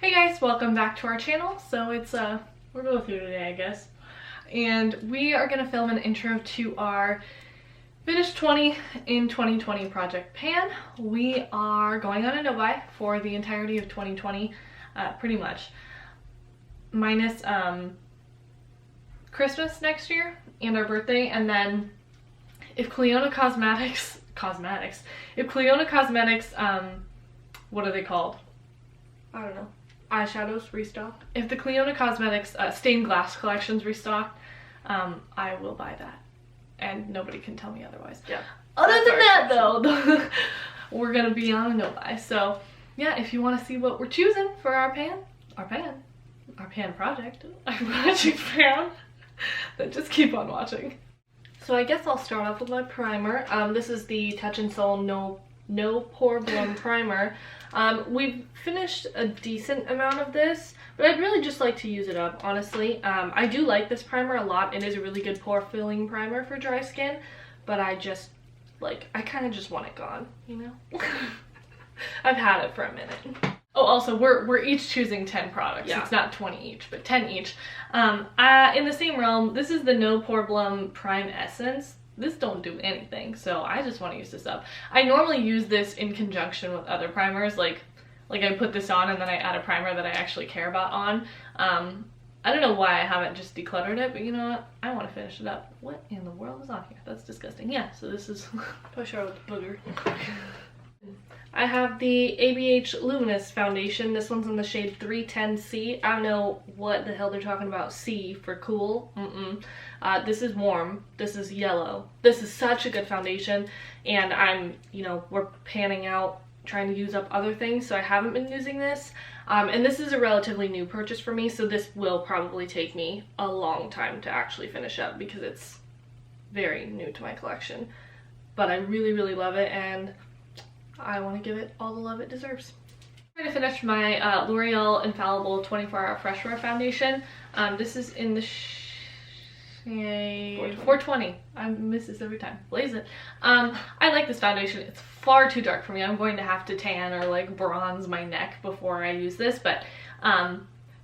Hey guys, welcome back to our channel. So it's we're both here today, I guess. And we are gonna film an intro to our Finish 20 in 2020 project pan. We are going on a no-buy for the entirety of 2020, pretty much. Minus Christmas next year and our birthday, and then if Cleona Cosmetics, what are they called? I don't know. Eyeshadows restock. If the Cleona Cosmetics stained glass collections restock, I will buy that. And nobody can tell me otherwise. Yeah. Other than that though, we're gonna be on a no-buy. So yeah, if you want to see what we're choosing for our pan project, our project pan, then just keep on watching. So I guess I'll start off with my primer. This is the Touch in Sol No Poreblem primer. We've finished a decent amount of this, but I'd really just like to use it up, honestly. I do like this primer a lot. It is a really good pore filling primer for dry skin, but I just, like, I kind of just want it gone, you know? I've had it for a minute. Oh, also, we're each choosing 10 products. Yeah. It's not 20 each, but 10 each. In the same realm, this is the No Poreblem Prime Essence. This don't do anything, so I just want to use this up. I normally use this in conjunction with other primers, like I put this on and then I add a primer that I actually care about on. I don't know why I haven't just decluttered it, but you know what? I want to finish it up. What in the world is on here? That's disgusting. Yeah, so this is push out the booger. I have the ABH Luminous foundation. This one's in the shade 310C. I don't know what the hell they're talking about. C for cool. This is warm. This is yellow. This is such a good foundation, and we're panning out trying to use up other things, so I haven't been using this. And this is a relatively new purchase for me, so this will probably take me a long time to actually finish up because it's very new to my collection. But I really, really love it, and I want to give it all the love it deserves. I'm trying to finish my L'Oreal Infallible 24-Hour Fresh Wear Foundation. This is in the shade 420. I miss this every time. Blaze it. I like this foundation. It's far too dark for me. I'm going to have to tan or like bronze my neck before I use this, but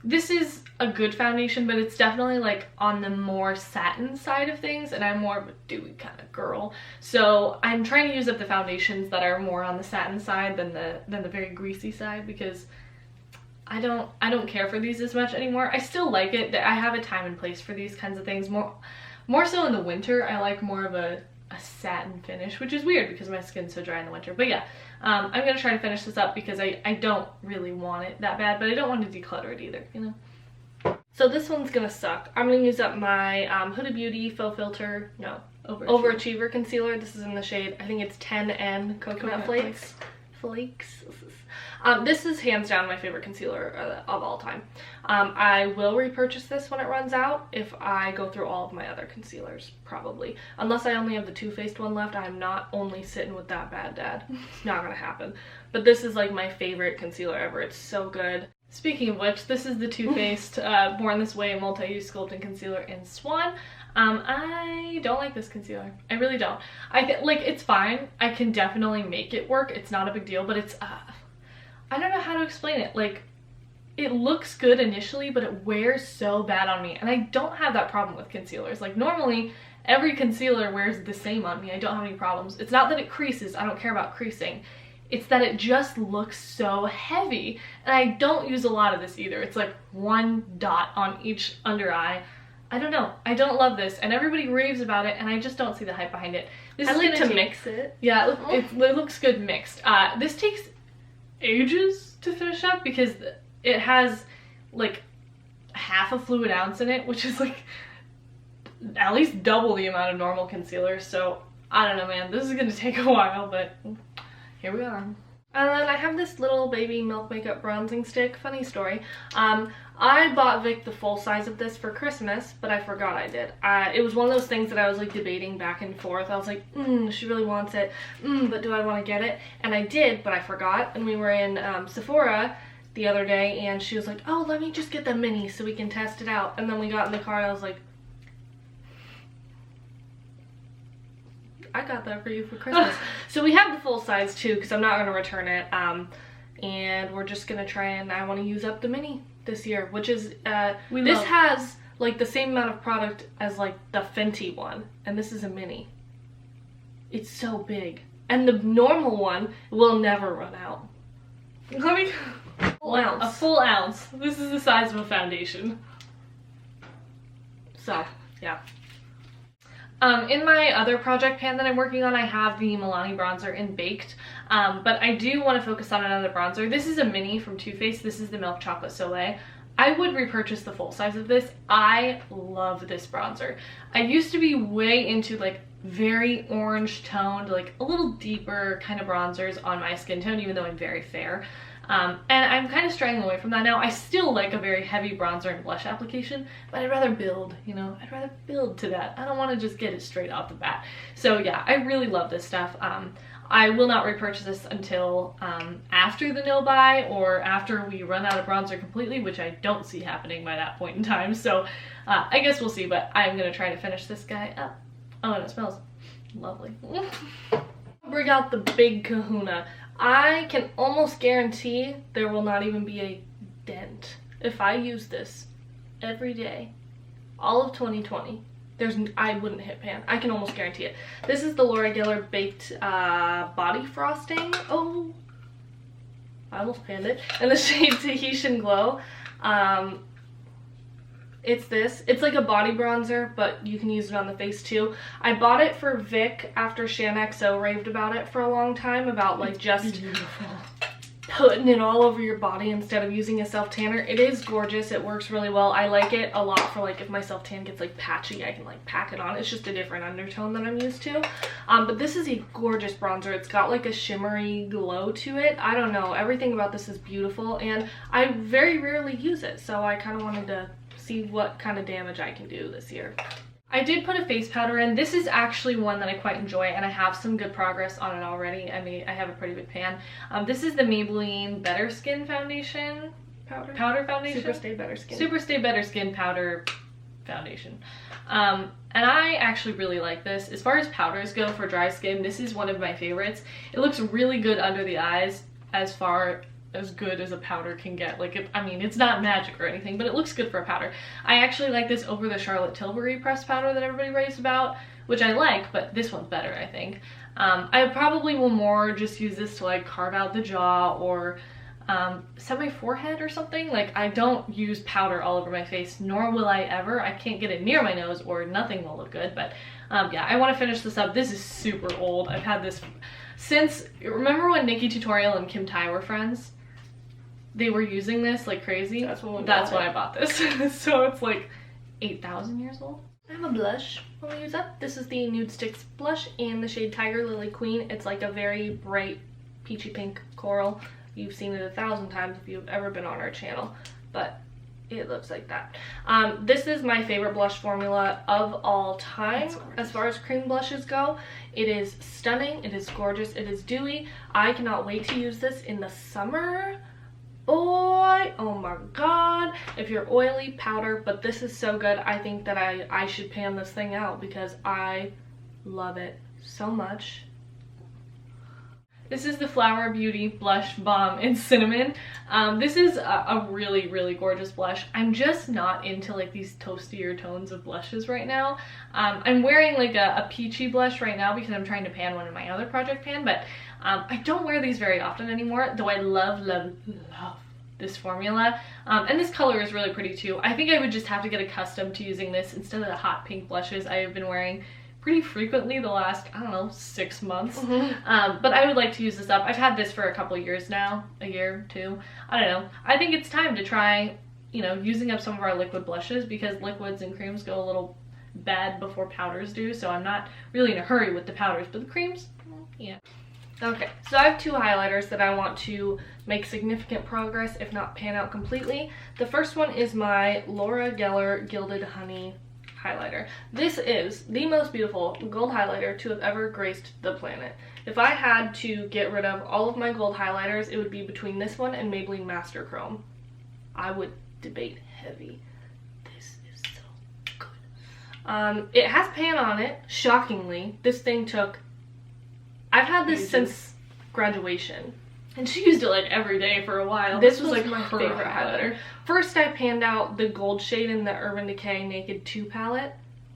this is a good foundation, but it's definitely like on the more satin side of things, and I'm more of a dewy kind of girl. So I'm trying to use up the foundations that are more on the satin side than the very greasy side, because I don't care for these as much anymore. I still like it. I have a time and place for these kinds of things. More so in the winter, I like more of a satin finish, which is weird because my skin's so dry in the winter. But yeah, I'm gonna try to finish this up because I don't really want it that bad, but I don't want to declutter it either, you know? So this one's gonna suck. I'm gonna use up my Huda Beauty Faux Filter, no, Overachiever concealer. This is in the shade, I think it's 10N Coconut Flakes. This is hands down my favorite concealer of all time. I will repurchase this when it runs out if I go through all of my other concealers, probably. Unless I only have the Too Faced one left. I'm not only sitting with that bad dad. It's not gonna happen. But this is like my favorite concealer ever. It's so good. Speaking of which, this is the Too Faced Born This Way Multi-Use Sculpting Concealer in Swan. I don't like this concealer. I really don't. Like, it's fine. I can definitely make it work. It's not a big deal, but it's, I don't know how to explain it. Like, it looks good initially, but it wears so bad on me. And I don't have that problem with concealers. Like, normally, every concealer wears the same on me. I don't have any problems. It's not that it creases. I don't care about creasing. It's that it just looks so heavy. And I don't use a lot of this either. It's like one dot on each under eye. I don't know. I don't love this, and everybody raves about it, and I just don't see the hype behind it. I like to mix it. Yeah, it looks good mixed. This takes ages to finish up because it has like half a fluid ounce in it, which is like at least double the amount of normal concealer. So I don't know, man. This is gonna take a while, but here we are. And then I have this little baby Milk Makeup bronzing stick. Funny story. I bought Vic the full size of this for Christmas, but I forgot I did. It was one of those things that I was like debating back and forth. I was like, she really wants it, but do I want to get it? And I did, but I forgot. And we were in Sephora the other day, and she was like, oh, let me just get the mini so we can test it out. And then we got in the car, and I was like, I got that for you for Christmas. So we have the full size too, because I'm not going to return it. and we're just gonna try, and I want to use up the mini this year, which is this has like the same amount of product as like the Fenty one, and this is a mini. It's so big, and the normal one will never run out. Let me a full ounce. This is the size of a foundation. So yeah. In my other project pan that I'm working on, I have the Milani bronzer in Baked, but I do want to focus on another bronzer. This is a mini from Too Faced. This is the Milk Chocolate Soleil. I would repurchase the full size of this. I love this bronzer. I used to be way into like very orange toned, like a little deeper kind of bronzers on my skin tone, even though I'm very fair. And I'm kind of straying away from that now. I still like a very heavy bronzer and blush application, but I'd rather build, you know, I'd rather build to that. I don't want to just get it straight off the bat. So yeah, I really love this stuff. I will not repurchase this until after the no buy or after we run out of bronzer completely, which I don't see happening by that point in time. So I guess we'll see, but I'm going to try to finish this guy up. Oh, and it smells lovely. Bring out the big kahuna. I can almost guarantee there will not even be a dent if I use this every day, all of 2020. I wouldn't hit pan. I can almost guarantee it. This is the L'Oreal Baked Body Frosting. Oh, I almost panned it. And the shade Tahitian Glow. It's this. It's like a body bronzer, but you can use it on the face too. I bought it for Vic after ShanXO raved about it for a long time, about like just beautiful. Putting it all over your body instead of using a self-tanner. It is gorgeous. It works really well. I like it a lot for like if my self-tan gets like patchy, I can like pack it on. It's just a different undertone than I'm used to. But this is a gorgeous bronzer. It's got like a shimmery glow to it. I don't know. Everything about this is beautiful, and I very rarely use it, so I kind of wanted to see what kind of damage I can do this year. I did put a face powder in. This is actually one that I quite enjoy, and I have some good progress on it already. I have a pretty big pan. This is the Maybelline Better Skin Foundation. Powder foundation? Superstay Better Skin. Superstay Better Skin Powder Foundation. And I actually really like this. As far as powders go for dry skin, this is one of my favorites. It looks really good under the eyes, as far as good as a powder can get. Like, I mean, it's not magic or anything, but it looks good for a powder. I actually like this over the Charlotte Tilbury pressed powder that everybody raves about, which I like, but this one's better, I think. I probably will more just use this to like carve out the jaw or set my forehead or something. Like, I don't use powder all over my face, nor will I ever. I can't get it near my nose or nothing will look good, but yeah, I want to finish this up. This is super old. I've had this since, remember when Nikki Tutorial and Kim Tai were friends? They were using this like crazy. That's when I bought this. So it's like 8,000 years old. I have a blush I want to use up. This is the Nudestix blush in the shade Tigerlilly Queen. It's like a very bright peachy pink coral. You've seen it 1,000 times if you've ever been on our channel, but it looks like that. This is my favorite blush formula of all time as far as cream blushes go. It is stunning, it is gorgeous, it is dewy. I cannot wait to use this in the summer. Boy, oh my god, if you're oily, powder, but this is so good. I think that I should pan this thing out because I love it so much. This is the Flower Beauty Blush Balm in Cinnamon. This is a really, really gorgeous blush. I'm just not into like these toastier tones of blushes right now. I'm wearing like a peachy blush right now because I'm trying to pan one in my other project pan, but I don't wear these very often anymore, though I love, love, love this formula. And this color is really pretty too. I think I would just have to get accustomed to using this instead of the hot pink blushes I have been wearing pretty frequently the last, I don't know, 6 months. But I would like to use this up. I've had this for a couple of years now, a year, 2. I don't know. I think it's time to try, you know, using up some of our liquid blushes because liquids and creams go a little bad before powders do, so I'm not really in a hurry with the powders, but the creams, yeah. Okay, so I have 2 highlighters that I want to make significant progress, if not pan out completely. The first one is my L'Oreal Gilded Honey highlighter. This is the most beautiful gold highlighter to have ever graced the planet. If I had to get rid of all of my gold highlighters, it would be between this one and Maybelline Master Chrome. I would debate heavy. This is so good. It has pan on it, shockingly. This thing took, I've had this since graduation. And she used it like every day for a while. This was like her my favorite highlighter. First I panned out the gold shade in the Urban Decay Naked 2 palette.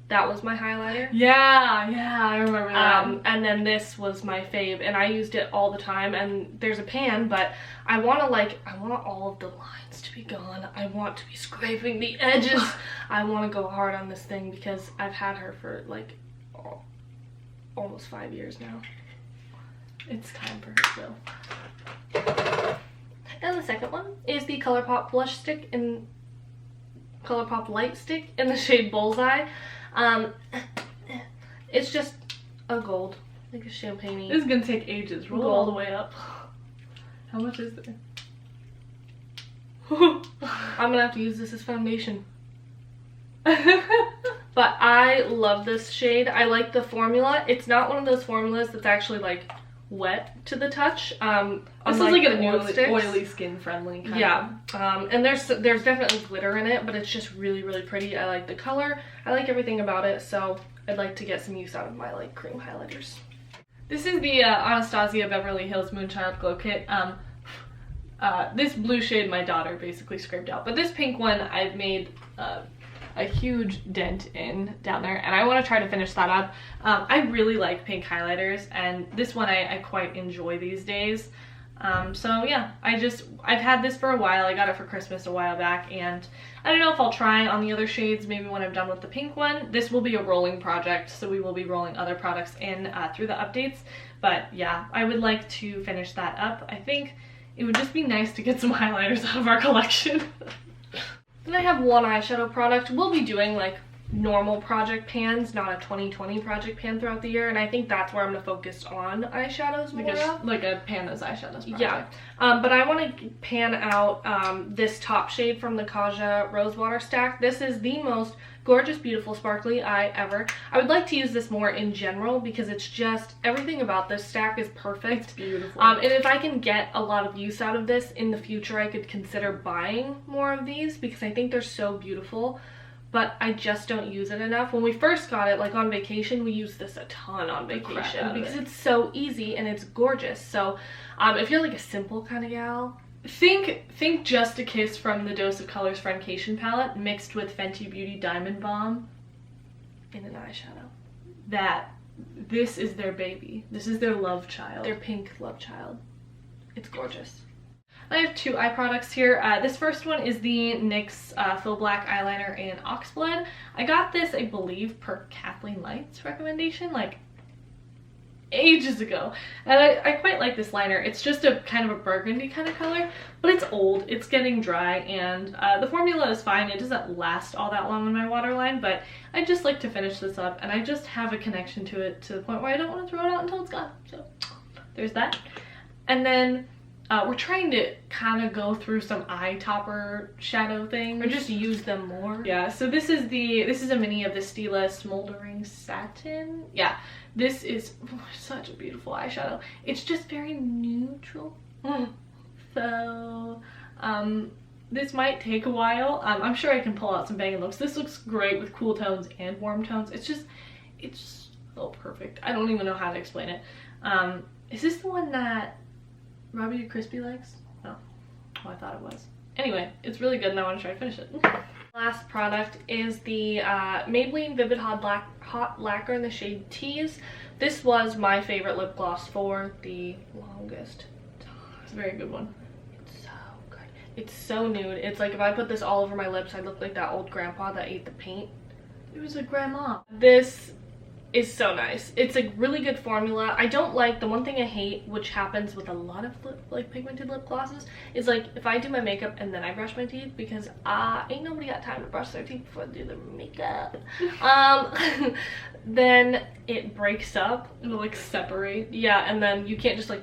That was my highlighter. Yeah, I remember that. And then this was my fave, and I used it all the time. And there's a pan, but I want all of the lines to be gone. I want to be scraping the edges. I want to go hard on this thing because I've had her for like almost 5 years now. It's time for her though. And the second one is the Colourpop blush stick in Colourpop light stick in the shade Bullseye. It's just a gold, like a champagne-y. This is gonna take ages. Roll it all the way up. How much is there? I'm gonna have to use this as foundation. But I love this shade. I like the formula. It's not one of those formulas that's actually like wet to the touch. This is like an oily skin friendly kind of. And there's definitely glitter in it, but it's just really, really pretty. I like the color. I like everything about it, so I'd like to get some use out of my like cream highlighters. This is the Anastasia Beverly Hills Moonchild Glow Kit. This blue shade my daughter basically scraped out, but this pink one I've made a huge dent in down there, and I want to try to finish that up. I really like pink highlighters, and this one I quite enjoy these days. So yeah, I've had this for a while. I got it for Christmas a while back, and I don't know if I'll try on the other shades maybe when I'm done with the pink one. This will be a rolling project, so we will be rolling other products in through the updates. But yeah, I would like to finish that up. I think it would just be nice to get some highlighters out of our collection. Then I have one eyeshadow product. We'll be doing like normal project pans, not a 2020 project pan throughout the year, and I think that's where I'm gonna focus on eyeshadows more of. Like a pan those eyeshadows project. Yeah, but I want to pan out this top shade from the Kaja Rosewater stack. This is the most gorgeous, beautiful, sparkly eye ever. I would like to use this more in general because it's just, everything about this stack is perfect. It's beautiful. And if I can get a lot of use out of this in the future, I could consider buying more of these because I think they're so beautiful, but I just don't use it enough. When we first got it, like on vacation, we used this a ton on vacation because it's so easy and it's gorgeous. So if you're like a simple kind of gal, think Just a Kiss from the Dose of Colors Friendcation palette mixed with Fenty Beauty Diamond Bomb in an eyeshadow. This is their baby. This is their love child. Their pink love child. It's gorgeous. I have two eye products here. This first one is the NYX Faux Black Eyeliner in Oxblood. I got this, I believe, per Kathleen Light's recommendation, like ages ago, and I quite like this liner. It's just a kind of a burgundy kind of color, but it's old, it's getting dry, and the formula is fine. It doesn't last all that long on my waterline, but I just like to finish this up, and I just have a connection to it to the point where I don't want to throw it out until it's gone. So there's that. And then we're trying to kind of go through some eye topper shadow things. Or just use them more. Yeah, so this is a mini of the Stila Smouldering Satin. Yeah, this is such a beautiful eyeshadow. It's just very neutral. So, this might take a while. I'm sure I can pull out some bang looks. This looks great with cool tones and warm tones. It's so perfect. I don't even know how to explain it. Is this the one that Robbie Crispy likes? No. Oh, I thought it was. Anyway, it's really good and I want to try to finish it. Last product is the Maybelline Vivid Hot Lacquer in the shade Tease. This was my favorite lip gloss for the longest time. It's a very good one. It's so good. It's so nude. It's like if I put this all over my lips, I'd look like that old grandpa that ate the paint. It was a grandma. This is so nice. It's a really good formula. I don't like, the one thing I hate, which happens with a lot of pigmented lip glosses, is like if I do my makeup and then I brush my teeth, because ain't nobody got time to brush their teeth before they do their makeup. Then it breaks up. It'll like separate. Yeah, and then you can't just like,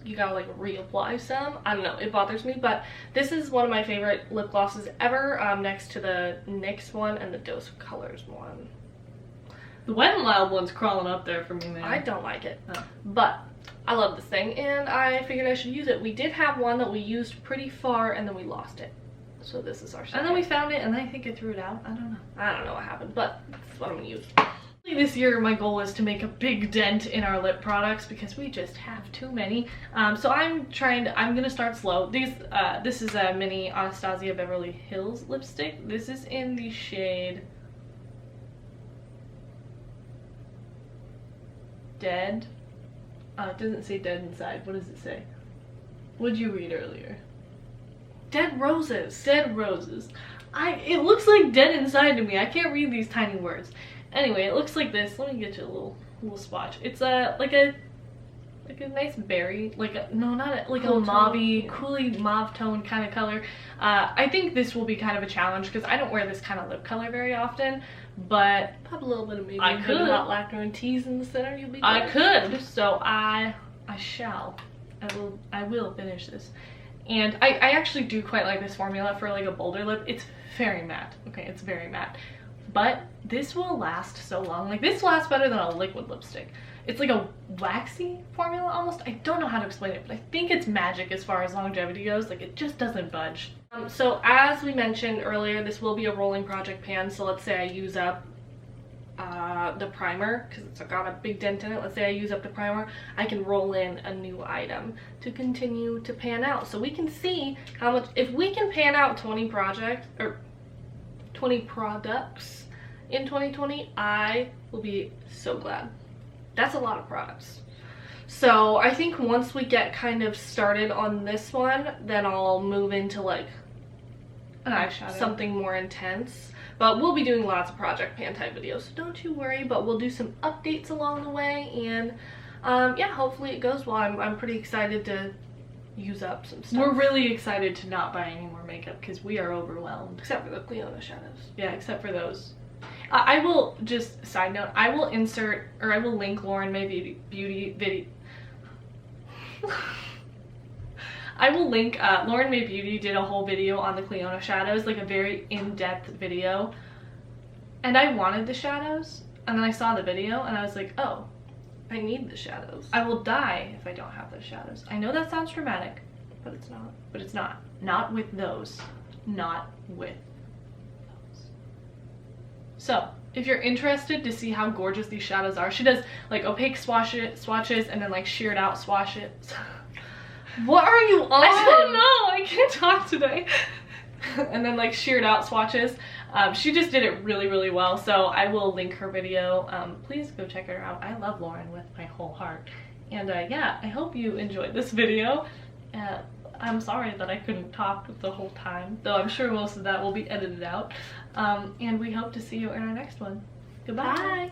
you gotta like reapply some. I don't know, it bothers me, but this is one of my favorite lip glosses ever, next to the NYX one and the Dose of Colors one. The Wet n Wild one's crawling up there for me, man. I don't like it, but I love this thing, and I figured I should use it. We did have one that we used pretty far, and then we lost it. So this is our second. And then we found it, and I think I threw it out. I don't know. I don't know what happened, but this is what I'm gonna use. This year my goal is to make a big dent in our lip products because we just have too many. So I'm gonna start slow. This is a mini Anastasia Beverly Hills lipstick. This is in the shade Dead. It doesn't say dead inside. What does it say? What did you read earlier? Dead Roses. Dead Roses. It looks like dead inside to me. I can't read these tiny words. Anyway, it looks like this. Let me get you a little swatch. It's like a nice berry, a mauve-y, coolie mauve tone kind of color. I think this will be kind of a challenge because I don't wear this kind of lip color very often, but pop a little bit of I could hot lacquer and tease in the center. You'll be good. I could. So I will finish this. And I actually do quite like this formula for like a bolder lip. It's very matte. Okay, it's very matte. But this will last so long. Like, this lasts better than a liquid lipstick. It's like a waxy formula almost. I don't know how to explain it, but I think it's magic as far as longevity goes. Like, it just doesn't budge. So as we mentioned earlier, this will be a rolling project pan. So let's say I use up the primer because it's got a big dent in it. Let's say I use up the primer. I can roll in a new item to continue to pan out. So we can see how much, if we can pan out 20 projects or 20 products in 2020, I will be so glad. That's a lot of products. So I think once we get kind of started on this one, then I'll move into like an eyeshadow, something more intense. But we'll be doing lots of project pan type videos, so don't you worry. But we'll do some updates along the way, and yeah, hopefully it goes well. I'm pretty excited to use up some stuff. We're really excited to not buy any more makeup because we are overwhelmed. Except for the Cliona shadows. Yeah, except for those. I will, just side note, I will insert, or I will link Lauren May Beauty video. I will link, Lauren May Beauty did a whole video on the Cliona shadows, like a very in-depth video. And I wanted the shadows, and then I saw the video, and I was like, oh, I need the shadows. I will die if I don't have those shadows. I know that sounds dramatic, but it's not. But it's not. Not with those. Not with those. So, if you're interested to see how gorgeous these shadows are, she does like opaque swatches and then like sheared out swatches. What are you on? I don't know. I can't talk today. And then like sheared out swatches. She just did it really, really well. So I will link her video. Please go check her out. I love Lauren with my whole heart. And yeah, I hope you enjoyed this video. I'm sorry that I couldn't talk the whole time, though I'm sure most of that will be edited out. And we hope to see you in our next one. Goodbye. Bye.